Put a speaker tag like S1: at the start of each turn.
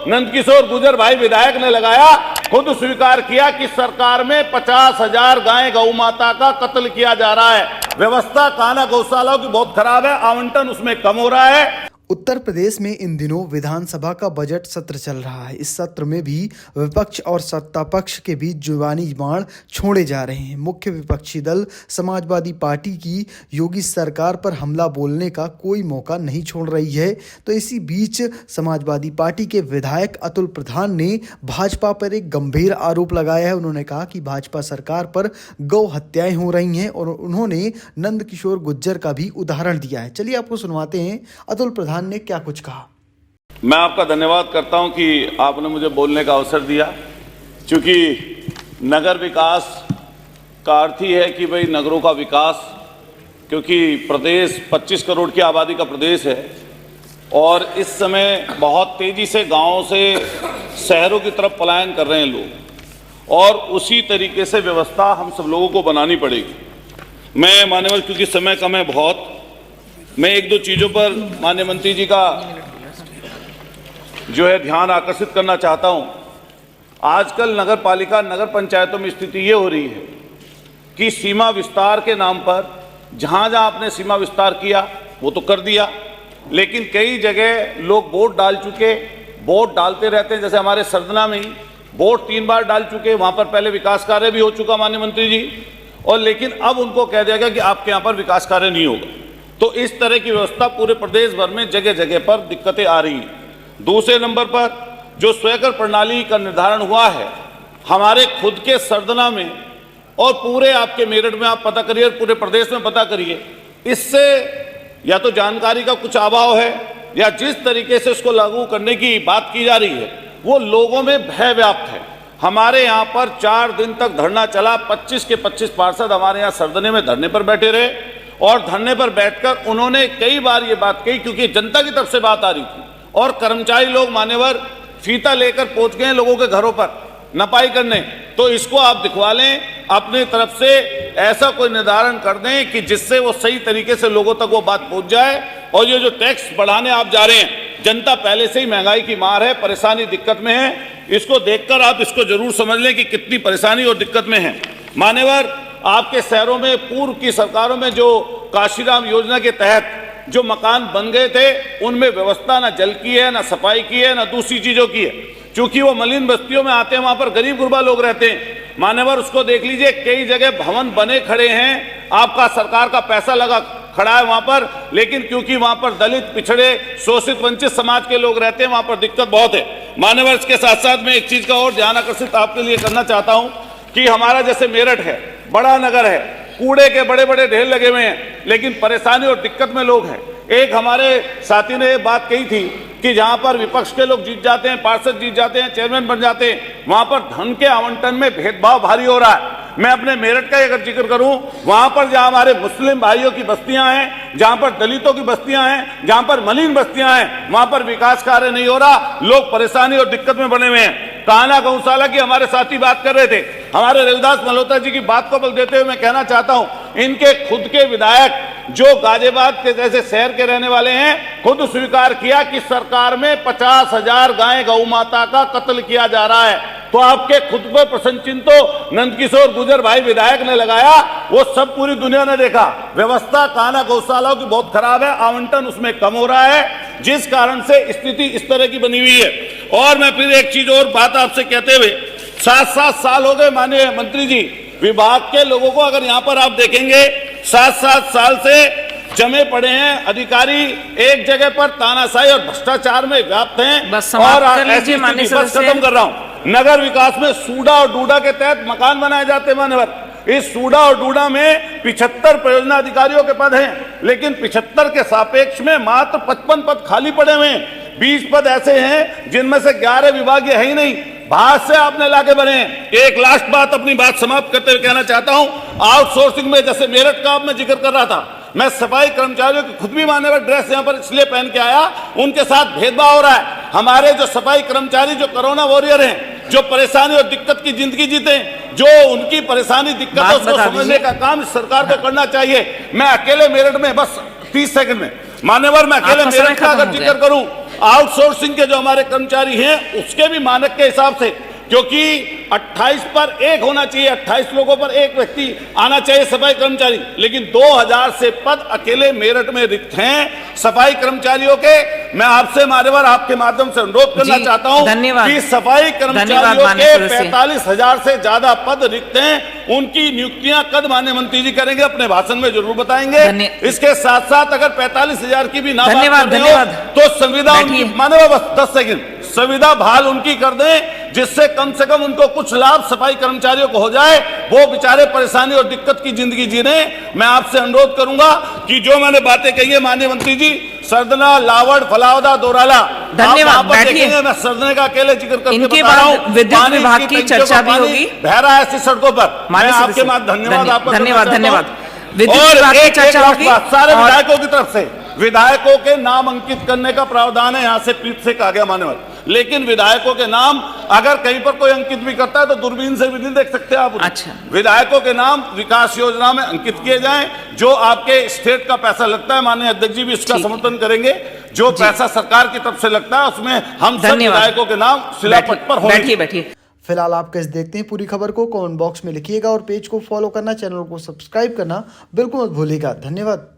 S1: नंदकिशोर गुर्जर भाई विधायक ने लगाया, खुद स्वीकार किया कि सरकार में 50,000 गाय गौ माता का कत्ल किया जा रहा है। व्यवस्था कान्हा गौशालाओं की बहुत खराब है, आवंटन उसमें कम हो रहा है।
S2: उत्तर प्रदेश में इन दिनों विधानसभा का बजट सत्र चल रहा है। इस सत्र में भी विपक्ष और सत्ता पक्ष के बीच जुबानी बाण छोड़े जा रहे हैं। मुख्य विपक्षी दल समाजवादी पार्टी की योगी सरकार पर हमला बोलने का कोई मौका नहीं छोड़ रही है। तो इसी बीच समाजवादी पार्टी के विधायक अतुल प्रधान ने भाजपा पर एक गंभीर आरोप लगाया है। उन्होंने कहा कि भाजपा सरकार पर गौ हत्याएं हो रही हैं और उन्होंने नंदकिशोर गुर्जर का भी उदाहरण दिया है। चलिए आपको सुनवाते हैं अतुल प्रधान ने क्या कुछ कहा।
S1: मैं आपका धन्यवाद करता हूं कि आपने मुझे बोलने का अवसर दिया, क्योंकि नगर विकास का अर्थ ही है कि भाई नगरों का विकास, क्योंकि प्रदेश 25 करोड़ की आबादी का प्रदेश है और इस समय बहुत तेजी से गांवों से शहरों की तरफ पलायन कर रहे हैं लोग, और उसी तरीके से व्यवस्था हम सब लोगों को बनानी पड़ेगी। मैं मान्यवर, क्योंकि समय कम है बहुत, मैं एक दो चीज़ों पर माननीय मंत्री जी का जो है ध्यान आकर्षित करना चाहता हूं। आजकल नगर पालिका, नगर पंचायतों में स्थिति ये हो रही है कि सीमा विस्तार के नाम पर जहां जहां आपने सीमा विस्तार किया वो तो कर दिया, लेकिन कई जगह लोग बोर्ड डाल चुके, बोर्ड डालते रहते हैं। जैसे हमारे सरदना में ही बोर्ड 3 बार डाल चुके, वहां पर पहले विकास कार्य भी हो चुका माननीय मंत्री जी, और लेकिन अब उनको कह दिया गया कि आपके यहाँ पर विकास कार्य नहीं होगा। तो इस तरह की व्यवस्था पूरे प्रदेश भर में जगह जगह पर दिक्कतें आ रही हैं। दूसरे नंबर पर जो स्वयं प्रणाली का निर्धारण हुआ है हमारे खुद के सरदना में और पूरे आपके मेरठ में, आप पता करिए, पूरे प्रदेश में पता करिए, इससे या तो जानकारी का कुछ अभाव है या जिस तरीके से इसको लागू करने की बात की जा रही है वो लोगों में भय व्याप्त है। हमारे यहाँ पर 4 दिन तक धरना चला, 25 के 25 पार्षद हमारे यहाँ सरदने में धरने पर बैठे रहे और धरने पर बैठकर उन्होंने कई बार ये बात कही, क्योंकि जनता की तरफ से बात आ रही थी और कर्मचारी लोग मान्यवर फीता लेकर पहुंच गए लोगों के घरों पर नपाई करने। तो इसको आप दिखवा लें, अपनी तरफ से ऐसा कोई निर्धारण कर दें कि जिससे वो सही तरीके से लोगों तक वो बात पहुंच जाए। और ये जो टैक्स बढ़ाने आप जा रहे हैं, जनता पहले से ही महंगाई की मार है, परेशानी दिक्कत में है, इसको देखकर आप इसको जरूर समझ लें कि कितनी परेशानी और दिक्कत में है। मान्यवर, आपके शहरों में पूर्व की सरकारों में जो काशीराम योजना के तहत जो मकान बन गए थे उनमें व्यवस्था ना जल की है, ना सफाई की है, ना दूसरी चीजों की है। क्योंकि वो मलिन बस्तियों में आते हैं, वहां पर गरीब गुरबा लोग रहते हैं। मान्यवर, उसको देख लीजिए, कई जगह भवन बने खड़े हैं, आपका सरकार का पैसा लगा खड़ा है वहां पर, लेकिन क्योंकि वहां पर दलित, पिछड़े, शोषित, वंचित समाज के लोग रहते हैं, वहां पर दिक्कत बहुत है। मान्यवर, इसके साथ साथ मैं एक चीज का और ध्यान आकर्षित आपके लिए करना चाहता हूं कि हमारा जैसे मेरठ है, बड़ा नगर है, कूड़े के बड़े बड़े ढेर लगे हुए हैं, लेकिन परेशानी और दिक्कत में लोग हैं। एक हमारे साथी ने बात कही थी कि जहां पर विपक्ष के लोग जीत जाते हैं, पार्षद जीत जाते हैं, चेयरमैन बन जाते हैं, वहां पर धन के आवंटन में भेदभाव भारी हो रहा है। मैं अपने मेरठ का अगर जिक्र करूं, वहां पर जहां हमारे मुस्लिम भाइयों की बस्तियां हैं, जहां पर दलितों की बस्तियां हैं, जहां पर मलिन बस्तियां हैं, वहां पर विकास कार्य नहीं हो रहा, लोग परेशानी और दिक्कत में बने हुए हैं। कान्हा गौशाला की हमारे साथी बात कर रहे थे, हमारे रविदास मल्होत्रा जी की बात को बल देते हुए मैं कहना चाहता हूं, इनके खुद के विधायक जो गाजियाबाद के जैसे शहर के रहने वाले हैं, खुद स्वीकार किया कि सरकार में 50,000 गाय गौ माता का कत्ल किया जा रहा है। तो आपके खुद पर प्रश्न चिन्ह तो नंदकिशोर गुर्जर भाई विधायक ने लगाया, वो सब पूरी दुनिया ने देखा। व्यवस्था कान्हा गौशालाओं की बहुत खराब है, आवंटन उसमें कम हो रहा है, जिस कारण से स्थिति इस तरह की बनी हुई है। और मैं फिर एक चीज और बात आपसे कहते हुए, 7-7 साल हो गए माननीय मंत्री जी, विभाग के लोगों को अगर यहाँ पर आप देखेंगे 7-7 साल से जमे पड़े हैं, अधिकारी एक जगह पर तानाशाही और भ्रष्टाचार में व्याप्त हैं। बस खत्म कर रहा हूं। नगर विकास में सूडा और डूडा के तहत मकान बनाए जाते हैं मान्यवर। इस सूडा और डूडा में 75 परियोजना अधिकारियों के पद हैं, लेकिन 75 के सापेक्ष में मात्र 55 पद खाली पड़े हुए हैं। 20 पद ऐसे हैं जिनमें से 11 विभाग ये है ही नहीं, बाहर से आपने लाके बने। एक लास्ट बात अपनी बात समाप्त करते हुए कहना चाहता हूं, आउटसोर्सिंग में जैसे मेरठ का मैं जिक्र कर रहा था, मैं सफाई कर्मचारियों की खुद भी मान्यवर ड्रेस यहां पर इसलिए पहन के आया, उनके साथ भेदभाव हो रहा है। हमारे जो सफाई कर्मचारी जो कोरोना वॉरियर हैं, जो परेशानी और दिक्कत की जिंदगी जीते, जो उनकी परेशानी दिक्कतों को समझने का काम इस सरकार को करना चाहिए। मैं अकेले मेरठ में बस 30 सेकंड में मान्यवर, मैं अकेले मेरठ का अगर जिक्र करूं आउटसोर्सिंग के जो हमारे कर्मचारी हैं उसके भी मानक के हिसाब से, क्योंकि 28 पर 1 होना चाहिए, 28 लोगों पर 1 व्यक्ति आना चाहिए सफाई कर्मचारी, लेकिन 2000 से पद अकेले मेरठ में रिक्त हैं सफाई कर्मचारियों के। मैं आपसे मान्यवर आपके माध्यम से अनुरोध करना चाहता हूं कि सफाई कर्मचारियों के 45,000 से ज्यादा पद रिक्त हैं, उनकी नियुक्तियां कद माननीय मंत्री जी करेंगे, अपने भाषण में जरूर बताएंगे। इसके साथ साथ अगर 45,000 की भी ना बात कर रहे हो तो संविदा उनकी, मान्यवर बस 10 सेकंड, संविदा बहाल उनकी कर दें, जिससे कम से कम उनको कुछ लाभ सफाई कर्मचारियों को हो जाए, वो बेचारे परेशानी और दिक्कत की जिंदगी जी रहे हैं। मैं आपसे अनुरोध करूंगा कि जो मैंने बातें कही है माननीय मंत्री जी, सरदना, लावड़, फलावदा, दोराला,
S3: धन्यवाद, बैठिए।
S1: मैं सरदने का अकेले जिक्र करके
S3: इनके
S1: बता रहा
S3: बाद
S1: हूं,
S3: विद्युत विभाग की चर्चा भी होगी,
S1: बहरा ऐसी सड़कों पर। मैं आपके माध्यम धन्यवाद आपका,
S3: धन्यवाद। विद्युत विभाग की चर्चा होगी
S1: सारे विधायकों की तरफ से। विधायकों के नाम अंकित करने का प्रावधान है, यहां से पीठ से कहा गया मान्यवर, लेकिन विधायकों के नाम अगर कहीं पर कोई अंकित भी करता है तो दूरबीन से भी नहीं देख सकते आप।
S3: अच्छा।
S1: विधायकों के नाम विकास योजना में अंकित किए जाएं, जो आपके स्टेट का पैसा लगता है, माननीय अध्यक्ष जी भी इसका समर्थन करेंगे, जो पैसा सरकार की तरफ से लगता है उसमें हम सब विधायकों के नाम शिलापट पर होंगे।
S3: बैठिए।
S2: फिलहाल आप कैसे देखते हैं पूरी खबर को कमेंट बॉक्स में लिखिएगा और पेज को फॉलो करना, चैनल को सब्सक्राइब करना बिल्कुल मत भूलिएगा। धन्यवाद।